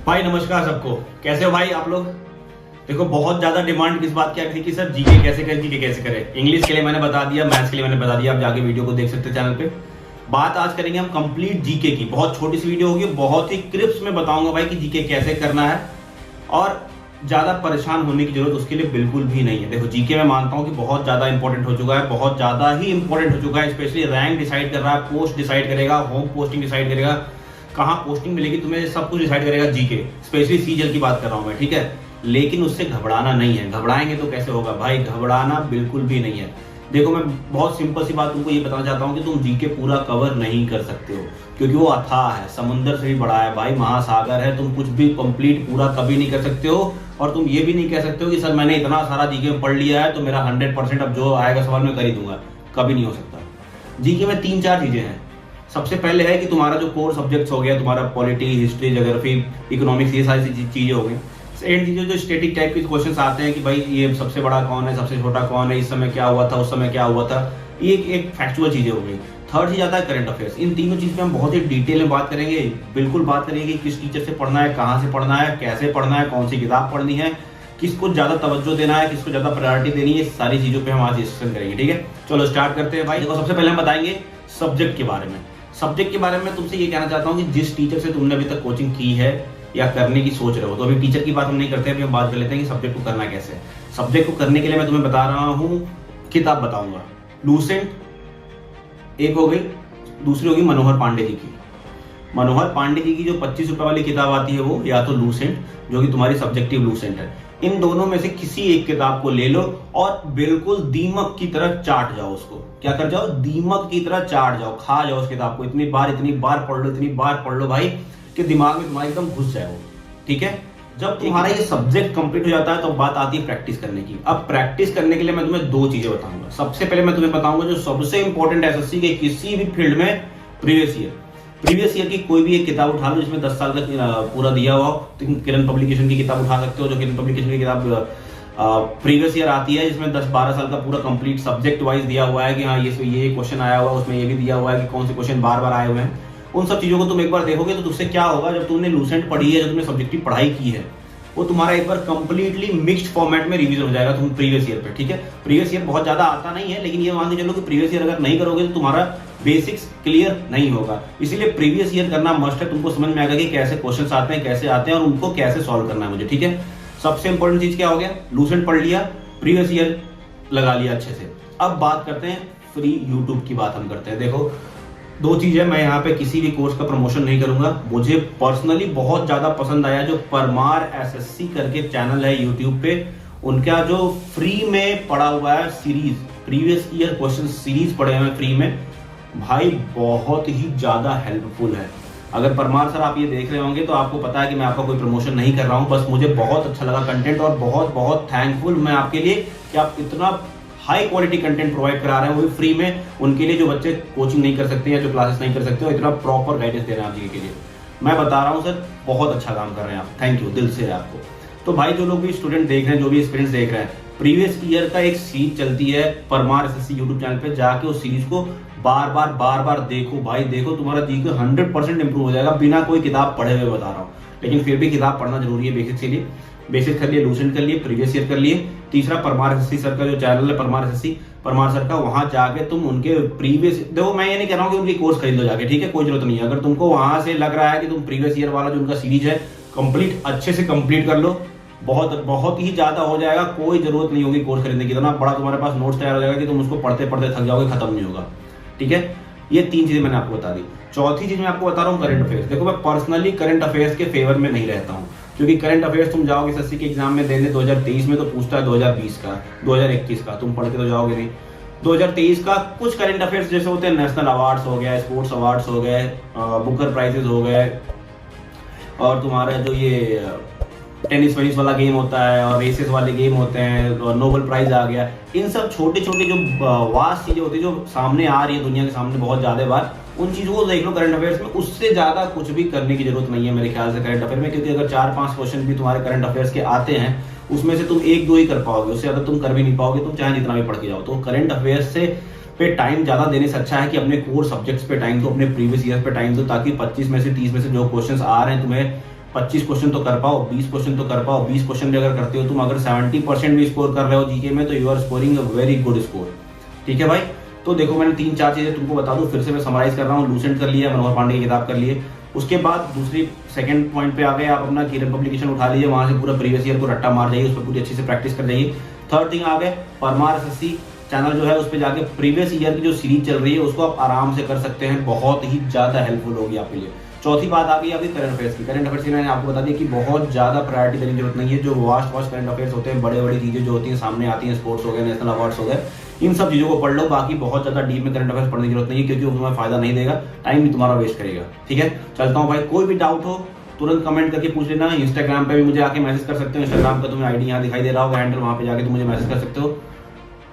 भाई नमस्कार सबको। कैसे हो भाई आप लोग? देखो, बहुत ज्यादा डिमांड किस बात की आ रही थी कि सर जीके कैसे करें, जीके कैसे करें। इंग्लिश के लिए मैंने बता दिया, मैथ्स के लिए मैंने बता दिया, आप जाके वीडियो को देख सकते हैं चैनल पे। बात आज करेंगे हम कंप्लीट जीके की। बहुत छोटी सी वीडियो होगी, बहुत ही क्रिप्स में बताऊंगा भाई कि जीके कैसे करना है। और ज्यादा परेशान होने की जरूरत उसके लिए बिल्कुल भी नहीं है। देखो, जीके मैं मानता हूं कि बहुत ज्यादा इंपॉर्टेंट हो चुका है, बहुत ज्यादा ही इंपॉर्टेंट हो चुका है। स्पेशली रैंक डिसाइड कर रहा है, पोस्ट डिसाइड करेगा, होम पोस्टिंग डिसाइड करेगा, कहां पोस्टिंग मिलेगी तुम्हें, सब कुछ डिसाइड करेगा जीके। स्पेशली सीजीएल की बात कर रहा हूं मैं, ठीक है। लेकिन उससे घबराना नहीं है। घबराएंगे तो कैसे होगा भाई, घबराना बिल्कुल भी नहीं है। देखो, मैं बहुत सिंपल सी बात तुमको ये बताना चाहता हूं कि तुम जीके पूरा कवर नहीं कर सकते हो, क्योंकि वो अथाह है, समुद्र से भी बड़ा है भाई, महासागर है। तुम कुछ भी कंप्लीट पूरा कभी नहीं कर सकते हो। और तुम ये भी नहीं कह सकते हो कि सर मैंने इतना सारा जीके में पढ़ लिया है तो मेरा 100% अब जो आएगा सवाल मैं कर ही दूंगा। कभी नहीं हो सकता। जीके में 3-4 चीजें हैं। सबसे पहले है कि तुम्हारा जो कोर सब्जेक्ट्स हो गया, तुम्हारा पॉलिटी, हिस्ट्री, ज्योग्राफी, इकोनॉमिक्स, ये सारी चीजें हो गई। सेकंड चीजें जो स्टैटिक टाइप के क्वेश्चंस आते हैं कि भाई ये सबसे बड़ा कौन है, सबसे छोटा कौन है, इस समय क्या हुआ था, उस समय क्या हुआ था, ये एक फैक्चुअल चीजें हो गई। थर्ड चीज आता है करंट अफेयर्स। इन तीनों चीज पे हम बहुत ही डिटेल में बात करेंगे। बिल्कुल बात करेंगे कि किस टीचर से पढ़ना है, कहाँ से पढ़ना है, कैसे पढ़ना है, कौन सी किताब पढ़नी है, किसको ज्यादा तवज्जो देना है, किसको ज्यादा प्रायोरिटी देनी है। सारी चीजों पे हम आज डिस्कशन करेंगे, ठीक है। चलो स्टार्ट करते हैं भाई। देखो, सबसे पहले हम बताएंगे सब्जेक्ट के बारे में। सब्जेक्ट के बारे में तुमसे ये कहना चाहता हूँ कि जिस टीचर से तुमने अभी तक कोचिंग की है या करने की सोच रहे हो, तो अभी टीचर की बात हम नहीं करते हैं, अभी हम बात कर लेते हैं कि सब्जेक्ट को करना कैसे है। सब्जेक्ट को करने के लिए मैं तुम्हें बता रहा हूँ, किताब बताऊंगा। लूसेंट एक हो गई, दूसरी होगी मनोहर पांडे जी की। मनोहर पांडे जी की जो 25 रुपए वाली किताब आती है वो, या तो लूसेंट, जो कि तुम्हारी सब्जेक्टिव लूसेंट है। इन दोनों में से किसी एक किताब को ले लो और बिल्कुल दीमक की तरह चाट जाओ उसको। क्या कर जाओ? दीमक की तरह चाट जाओ, खा जाओ उस किताब को। इतनी बार पढ़ लो, इतनी बार पढ़ लो भाई कि दिमाग में तुम्हारे एकदम घुस जाए वो, ठीक है। जब तुम्हारा ये सब्जेक्ट कंप्लीट हो जाता है तो बात आती है प्रैक्टिस करने की। अब प्रैक्टिस करने के लिए मैं तुम्हें 2 चीजें बताऊंगा। सबसे पहले मैं तुम्हें बताऊंगा जो सबसे इंपॉर्टेंट एसएससी के किसी भी फील्ड में, प्रीवियस ईयर की कोई भी एक किताब उठा लो जिसमें 10 साल तक पूरा दिया हुआ। तुम किरण पब्लिकेशन की किताब उठा सकते हो, जो किरण पब्लिकेशन की किताब प्रीवियस ईयर आती है, जिसमें 10-12 साल का पूरा कंप्लीट सब्जेक्ट वाइज दिया हुआ है कि हाँ ये क्वेश्चन आया हुआ है, उसमें ये भी दिया हुआ है कि कौन से क्वेश्चन बार बार आए हुए हैं। उन सब चीजों को तुम एक बार देखोगे तो तुझसे क्या होगा, जब तुमने लूसेंट पढ़ी है, जब तुमने सब्जेक्टिव पढ़ाई की है, वो तुम्हारा एक बार कंप्लीटली मिक्स्ड फॉर्मेट में रिवीजन हो जाएगा तुम प्रीवियस ईयर पे, ठीक है। प्रीवियस ईयर बहुत ज्यादा आता नहीं है, लेकिन ये मान के चलो कि प्रीवियस ईयर अगर नहीं करोगे तो तुम्हारा बेसिक्स क्लियर नहीं होगा। इसीलिए प्रीवियस ईयर करना मस्ट है। तुमको समझ में आएगा कि कैसे क्वेश्चंस आते हैं, कैसे आते हैं और उनको कैसे सॉल्व करना है मुझे, ठीक है। सबसे इंपॉर्टेंट चीज क्या हो गया, लूसेंट पढ़ लिया, प्रीवियस ईयर लगा लिया अच्छे से। अब बात करते हैं फ्री यूट्यूब की बात हम करते हैं। देखो, 2 चीजें, मैं यहाँ पे किसी भी कोर्स का प्रमोशन नहीं करूंगा। मुझे पर्सनली बहुत ज्यादा पसंद आया जो परमार एसएससी करके चैनल है यूट्यूब पे, उनका जो फ्री में पड़ा हुआ है series, previous year question series पढ़े हुए फ्री में, भाई बहुत ही ज्यादा हेल्पफुल है। अगर परमार सर आप ये देख रहे होंगे तो आपको पता है कि मैं आपका कोई प्रमोशन नहीं कर रहा हूं, बस मुझे बहुत अच्छा लगा कंटेंट और बहुत बहुत थैंकफुल मैं आपके लिए कि आप इतना हाई क्वालिटी कंटेंट प्रोवाइड करा रहे हैं, वो भी फ्री में, उनके लिए जो बच्चे कोचिंग नहीं कर सकते हैं, जो क्लासेस नहीं कर सकते हो, इतना प्रॉपर गाइडेंस दे रहे हैं आप जी के लिए। मैं बता रहा हूँ सर, बहुत अच्छा काम कर रहे हैं आप, थैंक यू दिल से आपको। तो भाई जो लोग भी स्टूडेंट देख रहे हैं, जो भी स्टूडेंट्स देख रहे हैं, प्रीवियस ईयर का एक सीरीज चलती है परमार एसएससी यूट्यूब चैनल पे, जाके उस सीरीज को बार बार देखो भाई, देखो तुम्हारा जी को 100% इंप्रूव हो जाएगा, बिना कोई किताब पढ़े हुए बता रहा हूँ। लेकिन फिर भी किताब पढ़ना जरूरी है बेसिक्स के लिए। बेसिक कर लिए, लूसेंट कर लिए, प्रीवियस ईयर कर लिए। तीसरा, परमार एसएससी सर का जो चैनल है परमार सर का, वहां जाके तुम उनके प्रीवियस, देखो मैं ये नहीं कह रहा हूँ कि उनकी कोर्स खरीद लो जाके, ठीक है, कोई जरूरत नहीं है। अगर तुमको वहां से लग रहा है कि तुम प्रीवियस ईयर वाला जो उनका सीरीज है कंप्लीट अच्छे से कंप्लीट कर लो, बहुत ही ज्यादा हो जाएगा। कोई जरूरत नहीं होगी कोर्स खरीदने की, इतना बड़ा तुम्हारे पास नोट्स तैयार हो जाएगा कि तुम उसको पढ़ते पढ़ते थक जाओगे, खत्म नहीं होगा, ठीक है। ये 3 चीजें मैंने आपको बता दी। चौथी चीज मैं आपको बता रहा हूँ करंट अफेयर्स। देखो, मैं पर्सनली करंट अफेयर्स के फेवर में नहीं रहता हूँ, क्योंकि करंट अफेयर्स तुम जाओगे एसएससी के एग्जाम में देने 2023 में तो पूछता है 2020 का, 2021 का, तुम पढ़ के तो जाओगे नहीं। 2023 का कुछ करंट अफेयर्स जैसे होते हैं, नेशनल अवार्ड्स हो गया, स्पोर्ट्स अवार्ड्स हो गए, बुकर प्राइजेस हो गए, और तुम्हारा जो ये टेनिस वेनिस वाला गेम होता है और रेसेस वाले गेम होते हैं, और नोबेल प्राइज आ गया। इन सब छोटे छोटे जो वास्ट चीजें होती है जो सामने आ रही है दुनिया के सामने बहुत ज्यादा बार, उन चीजों को देख लो करंट अफेयर्स में। उससे ज्यादा कुछ भी करने की जरूरत नहीं है मेरे ख्याल से करंट अफेयर में, क्योंकि अगर 4-5 क्वेश्चन भी तुम्हारे करंट अफेयर्स के आते हैं, उसमें से तुम 1-2 ही कर पाओगे, उससे ज्यादा तुम कर भी नहीं पाओगे, तुम चाहे जितना भी पढ़ के जाओ। तो करंट अफेयर्स से पे टाइम ज्यादा देने से अच्छा है कि अपने कोर सब्जेक्ट्स पे टाइम दो, अपने प्रीवियस ईयर पे टाइम दो, ताकि 25 में से 30 में से जो क्वेश्चंस आ रहे हैं तुम्हें 25 क्वेश्चन तो कर पाओ, 20 क्वेश्चन तो कर पाओ। 20 क्वेश्चन भी अगर करते हो तुम, अगर 70% भी स्कोर कर रहे हो जीके में, तो you are scoring a very good score. ठीक है भाई। तो देखो मैंने 3-4 चीजें तुमको बता दूं, फिर से मैं समराइज कर रहा हूँ। लूसेंट कर लिया, मनोहर पांडे की किताब कर लिए। उसके बाद दूसरी सेकंड पॉइंट पे आ गए आप, अपना किरण पब्लिकेशन उठा लीजिए, वहां से पूरा प्रीवियस ईयर को रट्टा मार जाइए, उस पर पूरी अच्छी से प्रैक्टिस कर जाइए। थर्ड थिंग आ गए परमार एसएससी चैनल जो है, उस पर जाके प्रीवियस ईयर की जो सीरीज चल रही है उसको आप आराम से कर सकते हैं, बहुत ही ज्यादा हेल्पफुल होगी आपके लिए। चौथी बात आ गई आपकी करंट अफेयर्स की। करंट अफेयर्स की मैंने आपको बता दिया कि बहुत ज्यादा प्रायोरिटी देने की जरूरत नहीं है। जो वास्ट करंट अफेयर्स होते हैं, बड़े बड़ी चीजें जो होती हैं सामने आती हैं, स्पोर्ट्स हो गए, नेशनल अवार्ड्स हो गए, इन सब चीजों को पढ़ लो। बाकी बहुत ज्यादा डीप में करंट अफेयर्स पढ़ने की जरूरत नहीं है, क्योंकि वो तुम्हें फायदा नहीं देगा, टाइम भी तुम्हारा वेस्ट करेगा। ठीक है, चलता हूँ भाई। कोई भी डाउट हो तुरंत कमेंट करके पूछ लेना। इंस्टाग्राम पे भी मुझे आके मैसेज कर सकते हो। इंस्टाग्राम का तुम्हें आईडी यहाँ दिखाई दे रहा होगा, हैंडल, वहां पे जाके तुम मुझे मैसेज कर सकते हो।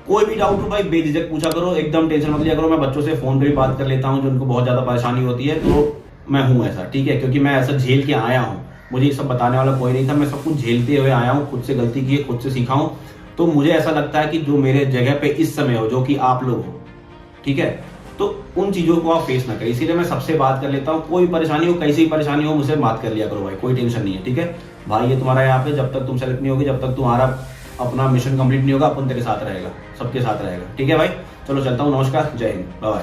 कोई भी डाउट हो भाई बेझिझक पूछा करो, एकदम टेंशन मत लिया करो। मैं बच्चों से फोन पे भी बात कर लेता हूँ, जो उनको बहुत ज्यादा परेशानी होती है, तो मैं हूँ ऐसा। ठीक है, क्योंकि मैं ऐसा झेल के आया हूँ, मुझे ये सब बताने वाला कोई नहीं था, मैं सब कुछ झेलते हुए आया हूँ, खुद से गलती की है, खुद से सीखा हूँ। तो मुझे ऐसा लगता है कि जो मेरे जगह पे इस समय हो, जो कि आप लोग हो, ठीक है, तो उन चीजों को आप फेस ना करें। इसीलिए मैं सबसे बात कर लेता हूँ। कोई परेशानी हो, कैसी भी परेशानी हो, मुझसे बात कर लिया करो भाई, कोई टेंशन नहीं है। ठीक है भाई, ये तुम्हारा यहाँ पे जब तक तुम सेलेक्ट नहीं होगी, जब तक तुम्हारा अपना मिशन कंप्लीट नहीं होगा, अपन तेरे साथ रहेगा, सबके साथ रहेगा। ठीक है भाई, चलो चलता हूँ। नमस्कार, जय हिंद, बाय।